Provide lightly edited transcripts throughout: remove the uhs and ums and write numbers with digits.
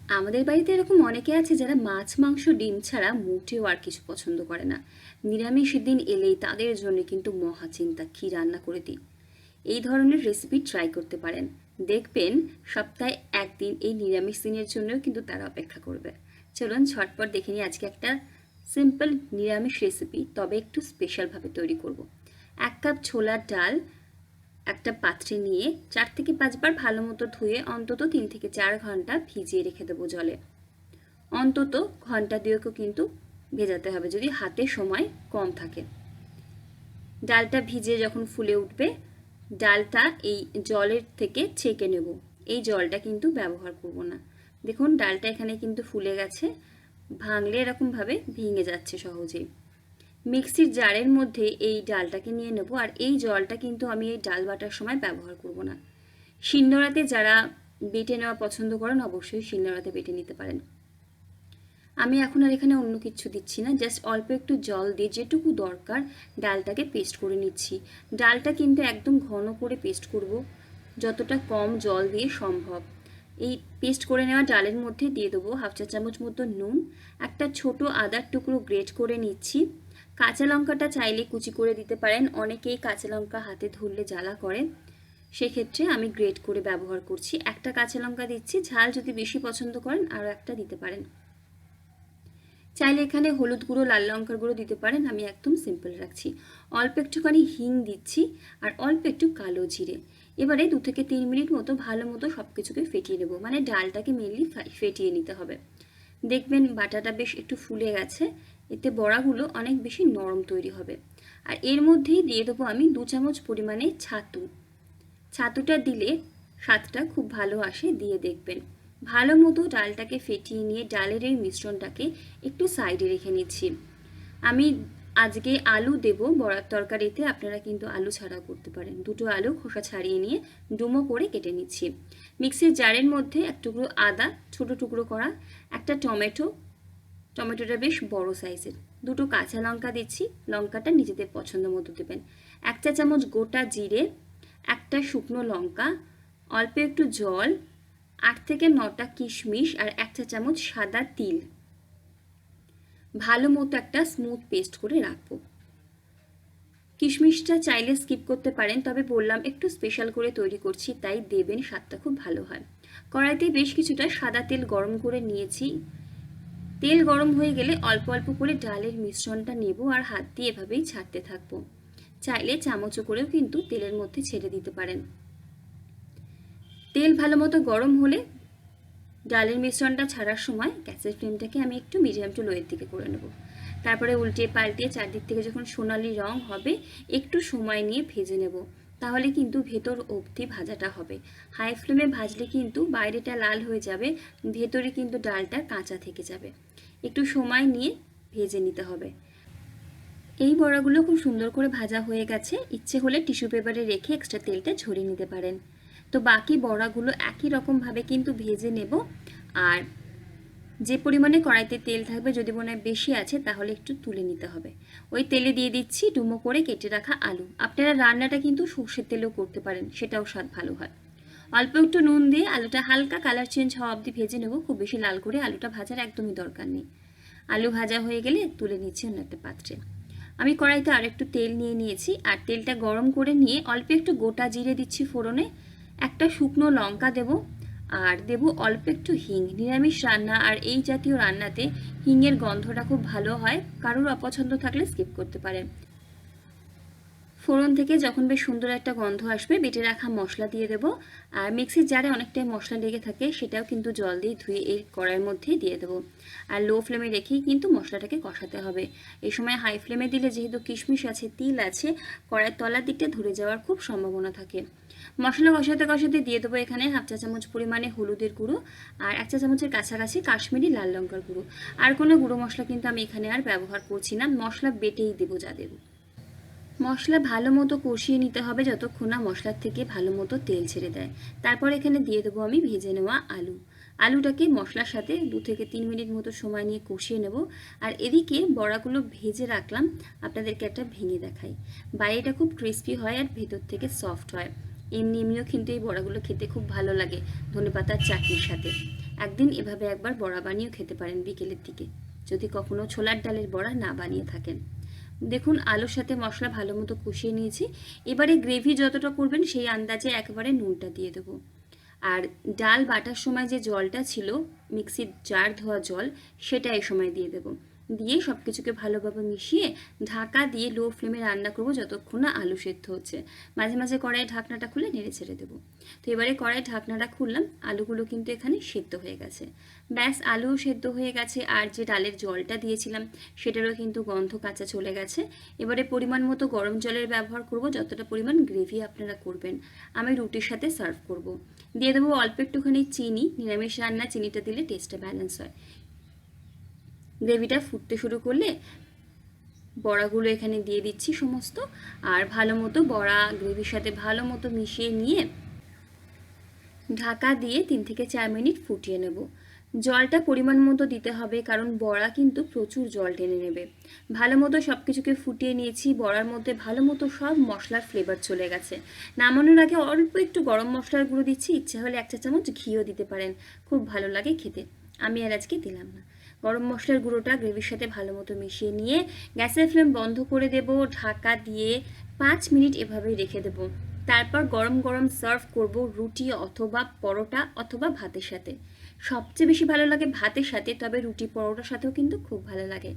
আমাদের বাড়িতে এরকম অনেকে আছে যারা মাছ মাংস ডিম ছাড়া মোটেও আর কিছু পছন্দ করে না। নিরামিষের দিন এলেই তাদের জন্য কিন্তু মহা চিন্তা কী রান্না করে দিই। এই ধরনের রেসিপি ট্রাই করতে পারেন। দেখবেন সপ্তাহে একদিন এই নিরামিষ দিনের জন্যও কিন্তু তারা অপেক্ষা করবে। চলুন ঝটপট দেখে নিই আজকে একটা সিম্পল নিরামিষ রেসিপি, তবে একটু স্পেশালভাবে তৈরি করব। 1 কাপ ছোলার ডাল একটা পাত্রে নিয়ে 4 থেকে 5 বার ভালো মতো ধুয়ে অন্তত 3 থেকে 4 ঘন্টা ভিজিয়ে রেখে দেবো জলে। অন্তত ঘন্টা দুয়েকও কিন্তু ভেজাতে হবে যদি হাতে সময় কম থাকে। ডালটা ভিজে যখন ফুলে উঠবে, ডালটা এই জলের থেকে ছেঁকে নেব। এই জলটা কিন্তু ব্যবহার করব না। দেখুন ডালটা এখানে কিন্তু ফুলে গেছে, ভাঙলে এরকমভাবে ভেঙে যাচ্ছে সহজেই। মিক্সির জারের মধ্যে এই ডালটাকে নিয়ে নেব, আর এই জলটা কিন্তু আমি এই ডাল বাটার সময় ব্যবহার করব না। শিলনোড়াতে যারা বেটে নেওয়া পছন্দ করেন অবশ্যই শিলনোড়াতে বেটে নিতে পারেন। আমি এখন আর এখানে অন্য কিছু দিচ্ছি না, জাস্ট অল্প একটু জল দিয়ে যেটুকু দরকার ডালটাকে পেস্ট করে নিচ্ছি। ডালটা কিন্তু একদম ঘন করে পেস্ট করব, যতটা কম জল দিয়ে সম্ভব। এই পেস্ট করে নেওয়া ডালের মধ্যে দিয়ে দেবো 1/2 চা চামচ মতো নুন, একটা ছোট আদার টুকরো গ্রেট করে নিচ্ছি। কাঁচা লঙ্কাটা চাইলে কুচি করে দিতে পারেন, অনেকেই কাঁচা লঙ্কা হাতে ধরলে জ্বালা করে, সেক্ষেত্রে আমি গ্রেট করে ব্যবহার করছি। একটা কাঁচা লঙ্কা দিচ্ছি, ঝাল যদি বেশি পছন্দ করেন আরও একটা দিতে পারেন। চাইলে এখানে হলুদ গুঁড়ো লাল লঙ্কার গুঁড়ো দিতে পারেন, আমি একদম সিম্পল রাখছি। অল্প একটুখানি হিং দিচ্ছি আর অল্প একটু কালো জিরে। এবারে 2 থেকে 3 মিনিট মতো ভালো মতো সব কিছুকে ফেটিয়ে নেব, মানে ডালটাকে মেনলি ফেটিয়ে নিতে হবে। দেখবেন বাটাটা বেশ একটু ফুলে গেছে, এতে বড়াগুলো অনেক বেশি নরম তৈরি হবে। আর এর মধ্যেই দিয়ে দেবো আমি 2 চামচ পরিমাণে ছাতু। ছাতুটা দিলে স্বাদটা খুব ভালো আসে, দিয়ে দেখবেন। ভালো মতো ডালটাকে ফেটিয়ে নিয়ে ডালের এই মিশ্রণটাকে একটু সাইডে রেখে নিচ্ছি। আমি আজকে আলু দেব বড়ার তরকারিতে, আপনারা কিন্তু আলু ছাড়াও করতে পারেন। 2টো আলু খোসা ছাড়িয়ে নিয়ে ডুমো করে কেটে নিচ্ছি। মিক্সির জারের মধ্যে 1 টুকরো আদা ছোট টুকরো করা, একটা টমেটোটা বেশ বড় সাইজের, 2টো কাঁচা লঙ্কা দিচ্ছি, লঙ্কাটা নিজেদের পছন্দ মতো দেবেন। 1 চা চামচ গোটা জিরে, একটা শুকনো লঙ্কা, অল্প একটু জল, 8 থেকে 9টা কিশমিশ আর 1 চা চামচ সাদা তিল ভালো মতো একটা স্মুথ পেস্ট করে রাখবো। কিশমিশটা চাইলে স্কিপ করতে পারেন, তবে বললাম একটু স্পেশাল করে তৈরি করছি তাই দেবেন, স্বাদটা খুব ভালো হয়। কড়াইতে বেশ কিছুটা সাদা তেল গরম করে নিয়েছি। তেল গরম হয়ে গেলে অল্প অল্প করে ডালের মিশ্রণটা নেব আর হাত দিয়ে এভাবেই ছাড়তে থাকবো। চাইলে চামচও করেও কিন্তু তেলের মধ্যে ছেড়ে দিতে পারেন। তেল ভালো মতো গরম হলে ডালের মিশ্রণটা ছাড়ার সময় গ্যাসের ফ্লেমটাকে আমি একটু মিডিয়াম টু লোয়ের দিকে করে নেব। তারপরে উল্টিয়ে পাল্টিয়ে চারদিক থেকে যখন সোনালি রং হবে একটু সময় নিয়ে ভেজে নেব, তাহলে কিন্তু ভেতর অবধি ভাজাটা হবে। হাই ফ্লেমে ভাজলে কিন্তু বাইরেটা লাল হয়ে যাবে, ভেতরে কিন্তু ডালটা কাঁচা থেকে যাবে। একটু সময় নিয়ে ভেজে নিতে হবে। এই বড়াগুলো খুব সুন্দর করে ভাজা হয়ে গেছে, ইচ্ছে হলে টিস্যু পেপারে রেখে এক্সট্রা তেলটা ঝরিয়ে নিতে পারেন। তো বাকি বড়াগুলো একই রকমভাবে কিন্তু ভেজে নেব। আর যে পরিমাণে কড়াইতে তেল থাকবে, যদি মনে হয় বেশি আছে তাহলে একটু তুলে নিতে হবে। ওই তেলে দিয়ে দিচ্ছি ডুমো করে কেটে রাখা আলু। আপনারা রান্নাটা কিন্তু সর্ষের তেলেও করতে পারেন, সেটাও স্বাদ ভালো হয়। অল্প একটু নুন দিয়ে আলুটা হালকা কালার চেঞ্জ হওয়া অবধি ভেজে নেব, খুব বেশি লাল করে আলুটা ভাজার একদমই দরকার নেই। আলু ভাজা হয়ে গেলে তুলে নিচ্ছি অন্য একটা পাত্রে। আমি কড়াইতে আর একটু তেল নিয়ে নিয়েছি, আর তেলটা গরম করে নিয়ে অল্প একটু গোটা জিরে দিচ্ছি ফোড়নে, একটা শুকনো লঙ্কা দেব, আর দেব অল্প একটু হিং। নিরামিষ রান্না আর এই জাতীয় রান্নাতে হিংয়ের গন্ধটা খুব ভালো হয়, কারোর অপছন্দ থাকলে স্কিপ করতে পারেন। ফোড়ন থেকে যখন বেশ সুন্দর একটা গন্ধ আসবে বেটে রাখা মশলা দিয়ে দেবো। আর মিক্সির জারে অনেকটাই মশলা লেগে থাকে, সেটাও কিন্তু জল দিয়ে ধুয়ে এই কড়াইয়ের মধ্যেই দিয়ে দেবো। আর লো ফ্লেমে রেখেই কিন্তু মশলাটাকে কষাতে হবে। এই সময় হাই ফ্লেমে দিলে যেহেতু কিশমিশ আছে তিল আছে, কড়াইয়ের তলার দিকটা ধরে যাওয়ার খুব সম্ভাবনা থাকে। মশলা কষাতে কষাতে দিয়ে দেবো এখানে 1/2 চা চামচ পরিমাণে হলুদের গুঁড়ো আর 1 চা চামচের কাছাকাছি কাশ্মীরি লাল লঙ্কার গুঁড়ো। আর কোনো গুঁড়ো মশলা কিন্তু আমি এখানে আর ব্যবহার করছি না, মশলা বেটেই দেবো যা দেবো। মশলা ভালো মতো কষিয়ে নিতে হবে যতক্ষণ না মশলার থেকে ভালো মতো তেল ছেড়ে দেয়। তারপর এখানে দিয়ে দেবো আমি ভেজে নেওয়া আলু। আলুটাকে মশলার সাথে 2 থেকে 3 মিনিট মতো সময় নিয়ে কষিয়ে নেব। আর এদিকে বড়াগুলো ভেজে রাখলাম, আপনাদেরকে একটা ভেঙে দেখাই। বাইরেটা খুব ক্রিস্পি হয় আর ভেতর থেকে সফট হয়। এমনি এমনিও কিন্তু এই বড়াগুলো খেতে খুব ভালো লাগে ধনেপাতার চাটনির সাথে। একদিন এভাবে একবার বড়া বানিয়েও খেতে পারেন বিকেলের দিকে, যদি কখনো ছোলার ডালের বড়া না বানিয়ে থাকেন। দেখুন আলুর সাথে মশলা ভালো মতো কষিয়ে নিয়েছি। এবারে গ্রেভি যতটা করবেন সেই আন্দাজে একবারে নুনটা দিয়ে দেবো। আর ডাল বাটার সময় যে জলটা ছিল, মিক্সির জার ধোয়া জল, সেটা এই সময় দিয়ে দেবো। দিয়ে সব কিছুকে ভালোভাবে মিশিয়ে ঢাকা দিয়ে লো ফ্লেমে রান্না করবো যতক্ষণ না আলু সেদ্ধ হচ্ছে। মাঝে মাঝে কড়াইয়ের ঢাকনাটা খুলে নেড়ে ছেড়ে দেবো। তো এবারে কড়াইয়ের ঢাকনাটা খুললাম, আলুগুলো কিন্তু এখানে সেদ্ধ হয়ে গেছে। ব্যাস, আলুও সেদ্ধ হয়ে গেছে, আর যে ডালের জলটা দিয়েছিলাম সেটারও কিন্তু গন্ধ কাঁচা চলে গেছে। এবারে পরিমাণ মতো গরম জলের ব্যবহার করব, যতটা পরিমাণ গ্রেভি আপনারা করবেন। আমি রুটির সাথে সার্ভ করব। দিয়ে দেবো অল্প একটুখানি চিনি, নিরামিষ রান্না চিনিটা দিলে টেস্টটা ব্যালেন্স হয়। গ্রেভিটা ফুটতে শুরু করলে বড়াগুলো এখানে দিয়ে দিচ্ছি সমস্ত, আর ভালো মতো বড়া গ্রেভির সাথে ভালো মতো মিশিয়ে নিয়ে ঢাকা দিয়ে 3 থেকে 4 মিনিট ফুটিয়ে নেব। জলটা পরিমাণ মতো দিতে হবে, কারণ বড়া কিন্তু প্রচুর জল টেনে নেবে। ভালো মতো সব কিছুকে ফুটিয়ে নিয়েছি, বড়ার মধ্যে ভালো মতো সব মশলার ফ্লেভার চলে গেছে। নামানোর আগে অল্প একটু গরম মশলার গুঁড়ো দিচ্ছি, ইচ্ছা হলে 1 চা চামচ ঘিও দিতে পারেন, খুব ভালো লাগে খেতে। আমি আর আজকে দিলাম না। গরম মশলার গুঁড়োটা গ্রেভির সাথে ভালো মতো মিশিয়ে নিয়ে গ্যাসের ফ্লেম বন্ধ করে দেব, ঢাকা দিয়ে 5 মিনিট এভাবেই রেখে দেব। তারপর গরম গরম সার্ভ করব রুটি অথবা পরোটা অথবা ভাতের সাথে। সবচেয়ে বেশি ভালো লাগে ভাতের সাথে, তবে রুটি পরোটার সাথেও কিন্তু খুব ভালো লাগে।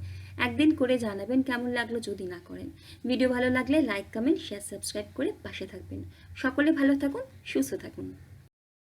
একদিন করে জানাবেন কেমন লাগলো যদি না করেন। ভিডিও ভালো লাগলে লাইক, কমেন্ট, শেয়ার, সাবস্ক্রাইব করে পাশে থাকবেন। সকলে ভালো থাকুন, সুস্থ থাকুন।